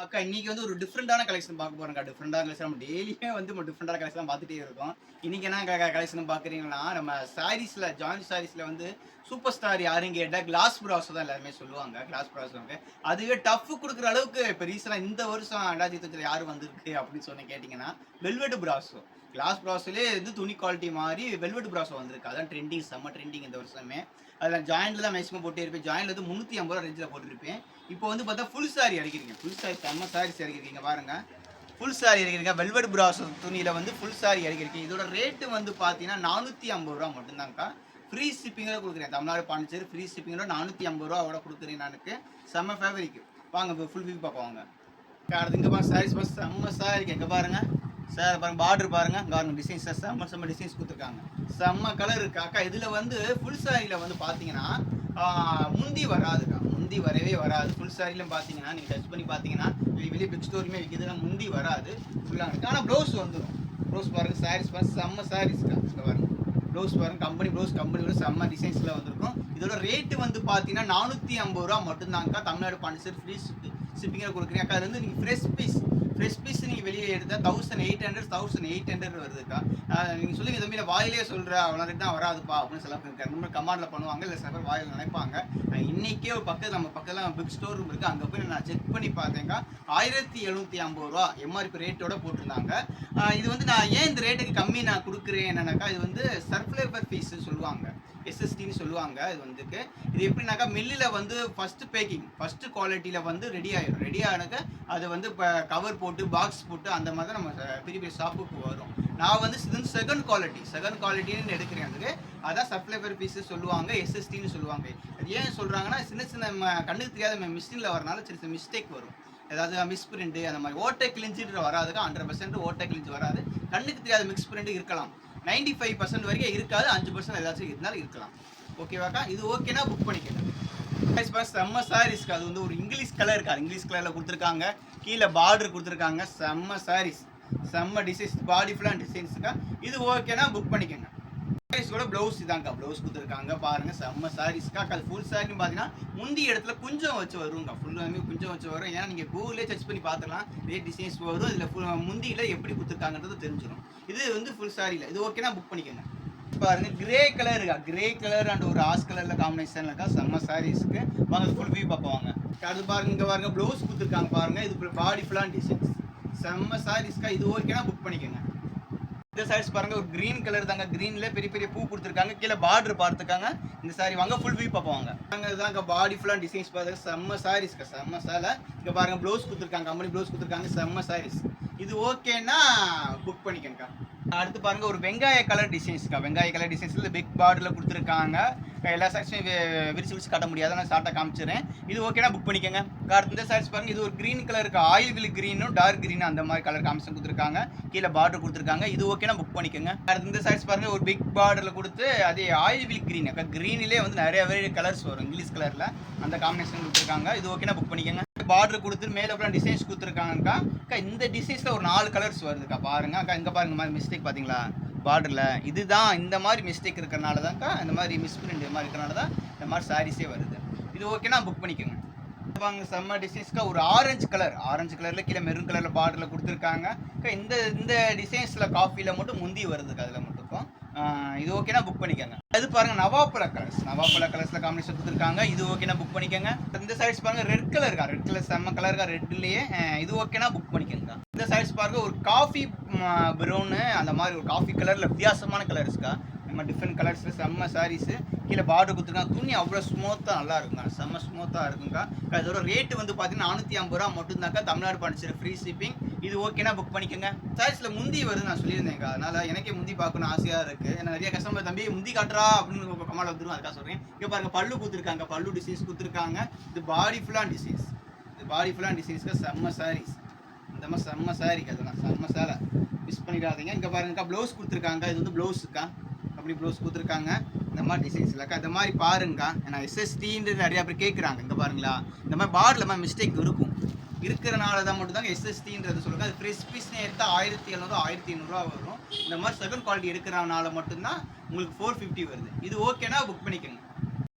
அக்கா இன்னைக்கு வந்து ஒரு டிஃப்ரெண்டான கலெக்ஷன் பார்க்க போறோம்க்கா. டிஃப்ரெண்டான கலெக்ஷன் நம்ம டெய்லியுமே வந்து நம்ம டிஃப்ரெண்டான கலெக்ஷன் பார்த்துட்டே இருக்கோம். இன்னைக்கு என்ன கலெக்ஷன் பார்க்குறீங்கன்னா, நம்ம சாரீஸ்ல ஜாயிண்ட் சாரீஸ்ல வந்து சூப்பர் ஸ்டார் யாருன்னு கேட்டா கிளாஸ் பிராஸோ தான் எல்லாருமே சொல்லுவாங்க. கிளாஸ் பிராஸோங்க. அதுவே டஃப் குடுக்குற அளவுக்கு இப்ப ரீசென்ட்டா இந்த வருஷம் 2023 யாரு வந்திருக்கு அப்படின்னு சொன்ன கேட்டீங்கன்னா, வெல்வெட் பிராஸோ. கிளாஸ் பிராஸோலயே வந்து துணி குவாலிட்டி மாறி வெல்வெட் பிராஸோ வந்திருக்கு. அதான் ட்ரெண்டிங் செம்ம ட்ரெண்டிங் இந்த வருஷமே. அதில ஜாயிண்ட்ல தான் மேக்ஸிமம் போட்டே இருப்பேன். ஜாயிண்ட்ல வந்து ரூ. 350 ரேஞ்சில போட்டுருப்பேன். இப்போ வந்து பார்த்தா ஃபுல் சாரி அடிக்கிறீங்க. ஃபுல் சாரி செம்ம சாரீஸ் இறக்கிருக்கீங்க பாருங்க. ஃபுல் சாரி இறக்கிருக்கீங்க. வெல்வெட் பிராஸோ துணியில வந்து ஃபுல் சாரி இறக்கிருக்கீங்க. இதோட ரேட் வந்து பார்த்தீங்கன்னா ரூ. 450 மட்டும்தான்க்கா. ஃப்ரீ ஷிப்பிங்கோட குடுக்குறேன். தமிழ்நாடு, பாண்டிச்சேரி ஃப்ரீ ஷிப்பிங்கோட ரூ. 450 குடுக்குறேன் நானுக்கு. செம்ம ஃபேவரிக். வாங்க ஃபுல் வியூ பார்ப்போம் வாங்க. அடுத்து இங்க பாருங்க சாரீஸ் பாருங்க செம்ம சாரி இங்க பாருங்க. சார் பாருங்க பார்டர் பாருங்க. பாருங்க டிசைன்ஸ் செம்ம டிசைன்ஸ் குடுத்துருக்காங்க. செம்ம கலர் இருக்கு அக்கா. இதுல வந்து ஃபுல் சாரியில வந்து பாத்தீங்கன்னா முந்தி வராதுக்கா. முந்தி வரவே வராது. ஃபுல் சாரியில பாத்தீங்கன்னா நீங்க டச் பண்ணி பாத்தீங்கன்னா வெளியே பிக் ஸ்டோருமே விற்கிதுன்னா முந்தி வராது. ஃபுல்லா இருக்கு. ஆனா ப்ளவுஸ் வந்துடும். ப்ளவுஸ் பாருங்க சாரீஸ் பாருங்க செம்ம சாரீஸ்க்கா. இங்க பாருங்க ப்ளவுஸ் பாருங்க கம்பெனி ப்ளவுஸ் கம்பெனியோட செம்ம டிசைன்ஸ்ல வந்திருக்கும். இதோட ரேட் வந்து பாத்தீங்கன்னா ரூ. 450 மட்டும்தான்க்கா. தமிழ்நாடு பாண்டிச்சேரி ஃப்ரீ ஷிப்பிங்காக கொடுக்குறேன் அக்கா. அது வந்து நீங்க ஃப்ரெஷ் பீஸ் நீங்க வெளியே எடுத்தால் 1800 வருதுக்கா. நீங்க சொல்லுங்க தம்பி நான் வாயிலே சொல்றேன் அவ்வளோ ரேட் தான் வராதுப்பா அப்படின்னு சில பேர் ரொம்ப கமாண்டில் பண்ணுவாங்க. இல்லை சில பேர் வாயில் நினைப்பாங்க. இன்னைக்கே ஒரு நம்ம பக்கத்தில் பிக் ஸ்டோர் ரூம் இருக்கு. அங்கே போய் நான் செக் பண்ணி பார்த்தேங்க. ரூ. 1750 எம்ஆர்பி ரேட்டோட போட்டிருந்தாங்க. இது வந்து நான் ஏன் இந்த ரேட்டுக்கு கம்மி நான் கொடுக்குறேன் என்னன்னாக்கா, இது வந்து சர்ஃப்லேவர் பீஸ் சொல்லுவாங்க. எஸ்எஸ்டின்னு சொல்லுவாங்க. இது வந்துக்கு இது எப்படின்னாக்கா மில்லில் வந்து ஃபர்ஸ்ட் பேக்கிங் ஃபர்ஸ்ட் குவாலிட்டியில் வந்து ரெடி ஆயிடும். ரெடி ஆனாக்க அது வந்து இப்போ கவர் போட்டு பாக்ஸ் போட்டு அந்த மாதிரி தான் நம்ம பெரிய பெரிய ஷாப்புக்கு வரும். நான் வந்து இது வந்து செகண்ட் குவாலிட்டின்னு எடுக்கிறேன். அதுக்கு அதான் சப்ளைவர் பீஸ் சொல்லுவாங்க. எஸ்எஸ்டின்னு சொல்லுவாங்க. அது ஏன் சொல்கிறாங்கன்னா சின்ன நம்ம கண்ணுக்கு தெரியாத மிஷினில் வரனால சின்ன மிஸ்டேக் வரும். ஏதாவது மிஸ் பிரிண்ட் அந்த மாதிரி ஓட்டை கிழிஞ்சிட்டு வராதுக்கா. 100% ஓட்டை கிழிஞ்சு வராது. கண்ணுக்கு தெரியாத மிக்ஸ் பிரிண்ட் இருக்கலாம். 95% வரைக்கும் இருக்காது. 5% ஏதாச்சும் இருந்தாலும் இருக்கலாம். ஓகேவாக்கா. இது ஓகேனா புக் பண்ணிக்கங்க. செம்ம சாரீஸ்க்கு அது வந்து ஒரு இங்கிலீஷ் கலர் இருக்கா. இங்கிலீஷ் கலரில் கொடுத்துருக்காங்க. கீழே பார்டர் கொடுத்துருக்காங்க. செம்ம சாரீஸ் செம்ம டிசைன்ஸ் பாடி ஃபுல்லாக டிசைன்ஸுக்கா. இது ஓகேனா புக் பண்ணிக்கோங்க. சாரீஸோட ப்ளவுஸ் இதாங்க்கா. ப்ளவுஸ் கொடுத்துருக்காங்க பாருங்க. செம்ம சாரீஸ்க்கா. அது ஃபுல் சாரின்னு பார்த்தீங்கன்னா முந்தி இடத்துல கொஞ்சம் வச்சு வருங்க. ஃபுல்லாமே கொஞ்சம் வச்சு வரும். ஏன்னா நீங்கள் கூகுளே சர்ச் பண்ணி பார்த்துக்கலாம். இதே டிசைன்ஸ் வரும். இதில் முந்தியில் எப்படி கொடுத்துருக்காங்கன்றது தெரிஞ்சிடும். இது வந்து ஃபுல் சாரியில் இது ஓகேனா புக் பண்ணிக்கோங்க. பாருங்க கிரே கலர் இருக்கா. கிரே கலர் அண்ட் ஒரு ஆஷ் கலர்ல காம்பினேஷன்ல இருக்கா. செம்ம சாரீஸ்க்கு வாங்க ஃபுல் வியூ பார்ப்போம். அது பாருங்க இங்க பாருங்க ப்ளவுஸ் கொடுத்துருக்காங்க பாருங்க. இது பாடி ஃபுல்லான டிசைன்ஸ் செம்ம சாரீஸ்க்கா. இது ஓகேனா புக் பண்ணிக்கோங்க. இந்த சாரீஸ் பாருங்க ஒரு கிரீன் கலர் தாங்க. கிரீன்ல பெரிய பெரிய பூ கொடுத்துருக்காங்க. கீழே பார்டர் பார்த்துருக்காங்க. இந்த சாரி வாங்க ஃபுல் வியூ பார்ப்போம். இதாங்க பாடி ஃபுல்லாக டிசைன்ஸ் பாருங்க. செம்ம சாரீஸ்க்கா. செம்ம சாலை இங்க பாருங்க ப்ளவுஸ் கொடுத்துருக்காங்க. கம்பெனி ப்ளவுஸ் கொடுத்துருக்காங்க. செம்ம சாரீஸ் இது ஓகேன்னா புக் பண்ணிக்கோங்க. அடுத்து பாருங்க ஒரு வெங்காய கலர் டிசைன்ஸ்க்கா. வெங்காய கலர் டிசைன்ஸ்ல பிக் பார்டர்ல கொடுத்துருக்காங்க. எல்லா சாரீஸுமே விரிச்சு காட்ட முடியாது. நான் ஷார்ட்டாக காமிச்சிடுறேன். இது ஓகேனா புக் பண்ணிக்கோங்க. அடுத்த இந்த சாரீஸ் பாருங்க. இது ஒரு கிரீன் கலர் இருக்கு. ஆயில் வில் கிரீனும் டார்க் கிரீன் அந்த மாதிரி கலர் காமிஷன் கொடுத்துருக்காங்க. கீழே பார்டர் கொடுத்துருக்காங்க. இது ஓகேனா புக் பண்ணிக்கோங்க. அடுத்த இந்த சாரீஸ் பாருங்க ஒரு பிக் பார்டர்ல கொடுத்து அதே ஆயில் வில் கிரீன் அக்கா. கிரீனிலே வந்து நிறைய கலர்ஸ் வரும். இங்கிலீஷ் கலர்ல அந்த காம்பினேஷன் கொடுத்துருக்காங்க. இது ஓகேனா புக் பண்ணிக்கோங்க. பார்டர் கொடுத்து மேல அப்புறம் டிசைன்ஸ் கொடுத்துருக்காங்கக்கா. இந்த டிசைன்ஸ்ல ஒரு 4 கலர்ஸ் வருதுக்கா. பாருங்க அக்கா. இங்க பாருங்க மாதிரி மிஸ்டேக் பாத்தீங்களா பார்டர்ல. இதுதான் இந்த மாதிரி மிஸ்டேக் இருக்கிறனால தான்க்கா இந்த மாதிரி மிஸ் பிரிண்ட் மாதிரி இருக்கிறனால தான் இந்த மாதிரி சாரீஸே வருது. இது ஓகேனா புக் பண்ணிக்கோங்க. வாங்க செம்ம டிசைன்ஸ்க்கா. ஒரு ஆரஞ்சு கலர்ல கீழே மெரூன் கலர்ல பார்டர்ல கொடுத்துருக்காங்க. இந்த டிசைன்ஸ்ல காஃபில மட்டும் முந்தி வருதுக்கா. அதுல மட்டும் இது ஓகேனா புக் பண்ணிக்கோங்க. அது பாருங்க நவாப்பழ கலர்ஸ்ல காம்பினேஷன் கொடுத்துருக்காங்க. இது ஓகேனா புக் பண்ணிக்கோங்க. இந்த சாரீஸ் பாருங்க ரெட் கலர் செம்ம கலர் ரெட்லயே. இது ஓகேனா புக் பண்ணிக்கோங்க. இந்த சாரீஸ் பாருங்க ஒரு காஃபி ப்ரௌனு அந்த மாதிரி ஒரு காஃபி கலர்ல வித்தியாசமான கலர்ஸ்க்கா. நம்ம டிஃப்ரெண்ட் கலர்ஸ்ல செம்ம சாரீஸ். கீழே பார்டர் கொடுத்துருக்காங்க. துணி அவ்வளோ ஸ்மூத்தாக நல்லா இருக்குங்க. செம்ம ஸ்மூத்தாக இருக்குங்க. இதோட ரேட்டு வந்து பார்த்தீங்கன்னா ரூ. 450 மட்டும்தாக்கா. Tamil Nadu Pondicherry free shipping. இது ஓகேனா புக் பண்ணிக்கோங்க. சாரீஸ்ல முந்தி வருது நான் சொல்லியிருந்தேங்க. அதனால எனக்கே முந்தி பார்க்கணும் ஆசையாக இருக்கு. ஏன்னா நிறைய கஸ்டமர் தம்பி முந்தி காட்டுறா அப்படின்னு கமால வந்துடும். அதுக்காக சொல்றேன். இங்கே பாருங்க பல்லு கொடுத்துருக்காங்க. பல்லு டிசைன்ஸ் கொடுத்துருக்காங்க. இது பாடி ஃபுல்லான டிசைன்ஸ்க்கு செம்ம சாரீஸ். இந்த மாதிரி செம்ம சாரி அதெல்லாம் செம்ம சாலை மிஸ் பண்ணிடாதீங்க. இங்கே பாருங்கக்கா ப்ளவுஸ் கொடுத்துருக்காங்க. இது வந்து ப்ளவுஸுக்கா. அப்படி ப்ளவுஸ் கொடுத்துருக்காங்க. இந்த மாதிரி டிசைன்ஸ் இல்லைக்கா. இந்த மாதிரி பாருங்கக்கா. ஏன்னா எஸ்எஸ்டின்றது நிறையா பேர் கேட்குறாங்க. இங்கே பாருங்களா இந்த மாதிரி பார்டரில் மாதிரி மிஸ்டேக் இருக்கும். இருக்கிறனால தான் மட்டும் தாங்க எஸ்எஸ்டின்றது சொல்லுங்க. அது ஃப்ரெஷ் பீஸ்னு எடுத்தால் 1700 1500 வரும். இந்த மாதிரி செகண்ட் குவாலிட்டி எடுக்கிறனால மட்டும்தான் உங்களுக்கு 450 வருது. இது ஓகேனா புக் பண்ணிக்கோங்க.